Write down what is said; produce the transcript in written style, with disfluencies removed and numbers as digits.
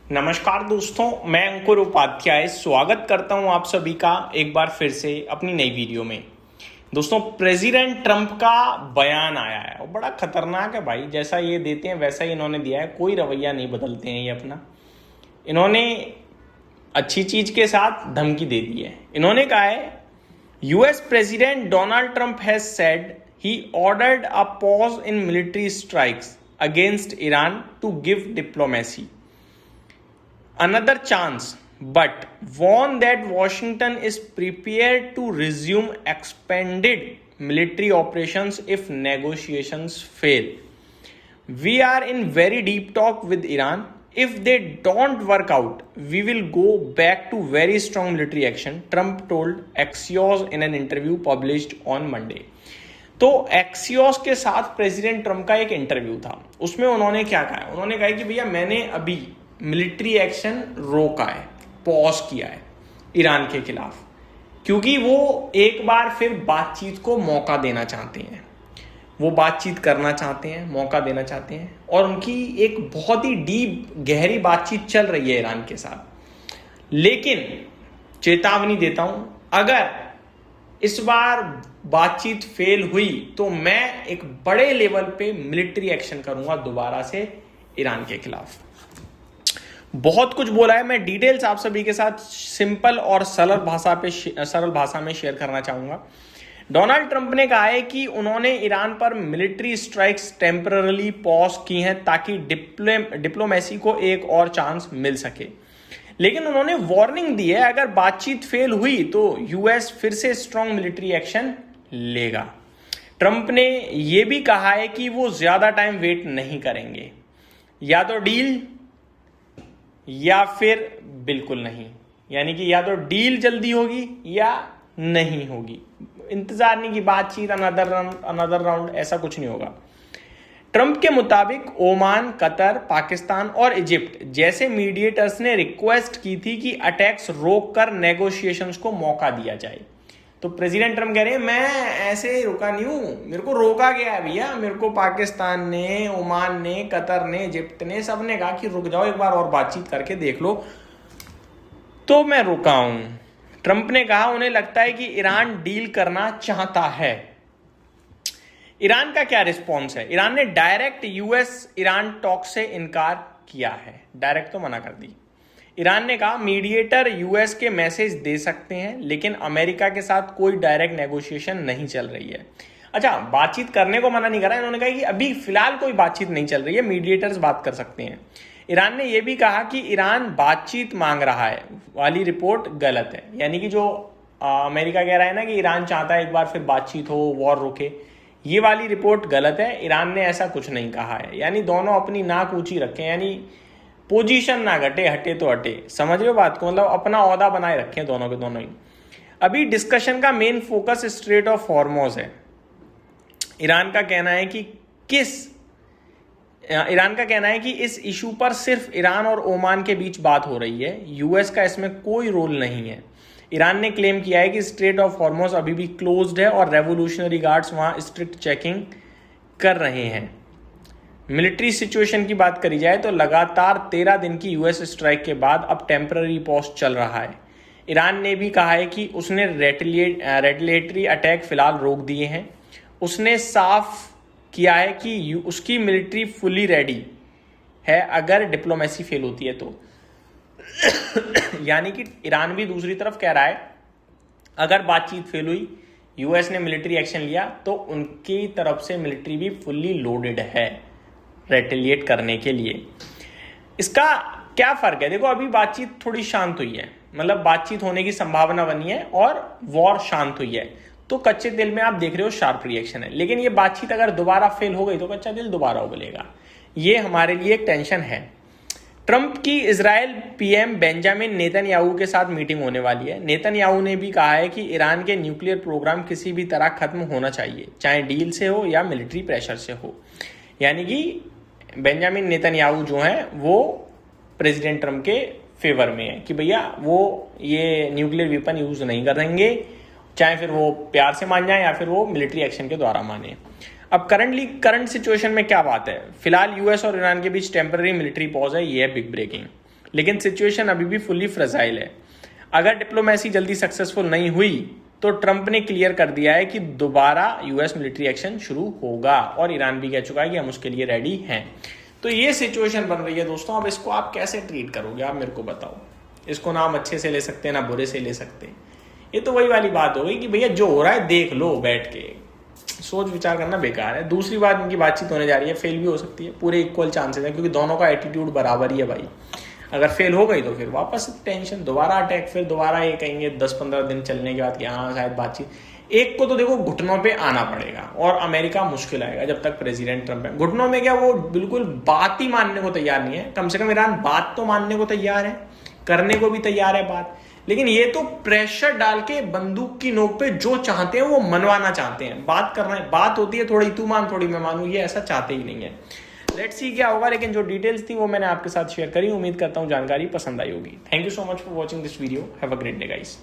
नमस्कार दोस्तों, मैं अंकुर उपाध्याय स्वागत करता हूं आप सभी का एक बार फिर से अपनी नई वीडियो में। दोस्तों, प्रेसिडेंट ट्रंप का बयान आया है और बड़ा खतरनाक है भाई। जैसा ये देते हैं वैसा ही इन्होंने दिया है, कोई रवैया नहीं बदलते हैं ये अपना। इन्होंने अच्छी चीज के साथ धमकी दे दी है। इन्होंने कहा है US president Donald Trump has said he ordered a pause in military strikes against Iran to give diplomacy another chance, but warned that Washington is prepared to resume expanded military operations if negotiations fail. We are in very deep talk with Iran. If they don't work out, we will go back to very strong military action, Trump told Axios in an interview published on Monday. तो Axios के साथ president Trump का एक interview था, उसमें उन्होंने क्या कहा? उन्होंने कहा कि भैया मैंने अभी मिलिट्री एक्शन रोका है, पॉज किया है ईरान के खिलाफ, क्योंकि वो एक बार फिर बातचीत को मौका देना चाहते हैं। वो बातचीत करना चाहते हैं, मौका देना चाहते हैं, और उनकी एक बहुत ही डीप गहरी बातचीत चल रही है ईरान के साथ। लेकिन चेतावनी देता हूं, अगर इस बार बातचीत फेल हुई तो मैं एक बड़े लेवल पे मिलिट्री एक्शन करूंगा दोबारा से ईरान के खिलाफ। बहुत कुछ बोला है, मैं डिटेल्स आप सभी के साथ सिंपल और सरल भाषा में शेयर करना चाहूंगा। डोनाल्ड ट्रंप ने कहा है कि उन्होंने ईरान पर मिलिट्री स्ट्राइक्स टेम्पररी पॉज की हैं ताकि डिप्लोमेसी को एक और चांस मिल सके, लेकिन उन्होंने वार्निंग दी है अगर बातचीत फेल हुई तो यूएस फिर से स्ट्रांग मिलिट्री एक्शन लेगा। ट्रंप ने यह भी कहा है कि वो ज्यादा टाइम वेट नहीं करेंगे, या तो डील या फिर बिल्कुल नहीं, यानी कि या तो डील जल्दी होगी या नहीं होगी। इंतजार नहीं की बातचीत, अनदर राउंड, ऐसा कुछ नहीं होगा। ट्रंप के मुताबिक ओमान, कतर, पाकिस्तान और इजिप्ट जैसे मीडिएटर्स ने रिक्वेस्ट की थी कि अटैक्स रोककर नेगोशिएशंस को मौका दिया जाए। तो प्रेसिडेंट ट्रंप कह रहे हैं मैं ऐसे रुका नहीं हूं, मेरे को रोका गया है भैया। मेरे को पाकिस्तान ने, ओमान ने, कतर ने, इजिप्ट ने, सब ने कहा कि रुक जाओ, एक बार और बातचीत करके देख लो, तो मैं रुका हूं। ट्रंप ने कहा उन्हें लगता है कि ईरान डील करना चाहता है। ईरान का क्या रिस्पॉन्स है? ईरान ने डायरेक्ट यूएस ईरान टॉक से इनकार किया है, डायरेक्ट तो मना कर दी। ईरान ने कहा मीडिएटर यूएस के मैसेज दे सकते हैं, लेकिन अमेरिका के साथ कोई डायरेक्ट नेगोशिएशन नहीं चल रही है। अच्छा, बातचीत करने को मना नहीं करा, इन्होंने कहा कि अभी फिलहाल कोई बातचीत नहीं चल रही है, मीडिएटर्स बात कर सकते हैं। ईरान ने यह भी कहा कि ईरान बातचीत मांग रहा है वाली रिपोर्ट गलत है, यानी कि जो अमेरिका कह रहा है ना कि ईरान चाहता है एक बार फिर बातचीत हो, वॉर रुके, ये वाली रिपोर्ट गलत है। ईरान ने ऐसा कुछ नहीं कहा है, यानी दोनों अपनी नाक ऊंची रखें, यानी पोजीशन ना घटे, हटे तो हटे। समझ रहे हो बात को? मतलब अपना ओहदा बनाए रखें दोनों के दोनों ही। अभी डिस्कशन का main focus straight of Hormuz है। ईरान का कहना है कि इस इशू पर सिर्फ ईरान और ओमान के बीच बात हो रही है, यूएस का इसमें कोई रोल नहीं है। ईरान ने क्लेम किया है कि स्ट्रेट ऑफ हॉर्मोज अभी भी क्लोज्ड है और रेवोल्यूशनरी गार्ड्स वहां स्ट्रिक्ट चेकिंग कर रहे हैं। मिलिट्री सिचुएशन की बात करी जाए तो लगातार 13 दिन की यूएस स्ट्राइक के बाद अब टेम्पररी पॉज चल रहा है। ईरान ने भी कहा है कि उसने रेटिलिएटरी अटैक फिलहाल रोक दिए हैं। उसने साफ किया है कि उसकी मिलिट्री फुली रेडी है अगर डिप्लोमेसी फेल होती है तो। यानी कि ईरान भी दूसरी तरफ कह रहा है अगर बातचीत फेल हुई, यूएस ने मिलिट्री एक्शन लिया, तो उनकी तरफ से मिलिट्री भी फुल्ली लोडेड है रेटिलिएट करने के लिए। इसका क्या फर्क है? देखो, अभी बातचीत थोड़ी शांत हुई है, मतलब बातचीत होने की संभावना बनी है और वॉर शांत हुई है, तो कच्चे तेल में आप देख रहे हो शार्प रिएक्शन है। लेकिन ये बातचीत अगर दोबारा फेल हो गई तो कच्चा तेल दोबारा उबलेगा। ये हमारे लिए एक टेंशन है। ट्रंप की इजराइल पीएम बेंजामिन नेतन्याहू के साथ मीटिंग होने वाली है। नेतन्याहू ने भी कहा है कि ईरान के न्यूक्लियर प्रोग्राम किसी भी तरह खत्म होना चाहिए, चाहे डील से हो या मिलिट्री प्रेशर से हो। यानी कि बेंजामिन नेतन्याहू जो है वो प्रेसिडेंट ट्रंप के फेवर में है कि भैया वो ये न्यूक्लियर वेपन यूज नहीं करेंगे, चाहे फिर वो प्यार से मान जाए या फिर वो मिलिट्री एक्शन के द्वारा माने। अब करंट सिचुएशन में क्या बात है? फिलहाल यूएस और ईरान के बीच टेम्पररी मिलिट्री पॉज है, ये है बिग ब्रेकिंग। लेकिन सिचुएशन अभी भी फुल्ली फ्रजाइल है। अगर डिप्लोमेसी जल्दी सक्सेसफुल नहीं हुई तो ट्रंप ने क्लियर कर दिया है कि दोबारा यूएस मिलिट्री एक्शन शुरू होगा, और ईरान भी कह चुका है कि हम उसके लिए रेडी हैं। तो ये सिचुएशन बन रही है दोस्तों। अब इसको आप कैसे ट्रीट करोगे, आप मेरे को बताओ। इसको ना हम अच्छे से ले सकते हैं ना बुरे से ले सकते। ये तो वही वाली बात हो गई कि भैया जो हो रहा है देख लो बैठ के, सोच विचार करना बेकार है। दूसरी बात, इनकी बातचीत होने जा रही है, फेल भी हो सकती है, पूरे इक्वल चांसेस हैं क्योंकि दोनों का एटीट्यूड बराबर ही है भाई। अगर फेल हो गई तो फिर वापस टेंशन, दोबारा अटैक, फिर दोबारा ये कहेंगे 10-15 दिन चलने के बाद कि हाँ शायद बातचीत। एक को तो देखो घुटनों पे आना पड़ेगा, और अमेरिका मुश्किल आएगा जब तक प्रेसिडेंट ट्रंप है। घुटनों में क्या, वो बिल्कुल बात ही मानने को तैयार नहीं है। कम से कम ईरान बात तो मानने को तैयार है, करने को भी तैयार है बात, लेकिन ये तो प्रेशर डाल के बंदूक की नोक पे जो चाहते हैं वो मनवाना चाहते हैं। बात करना है, बात होती है थोड़ी तू मान थोड़ी मैं मानूं, ये ऐसा चाहते ही नहीं है। लेट्स सी क्या होगा, लेकिन जो डिटेल्स थी वो मैंने आपके साथ शेयर करी। उम्मीद करता हूं जानकारी पसंद आई होगी। Thank you so much for watching this video. Have a great day guys.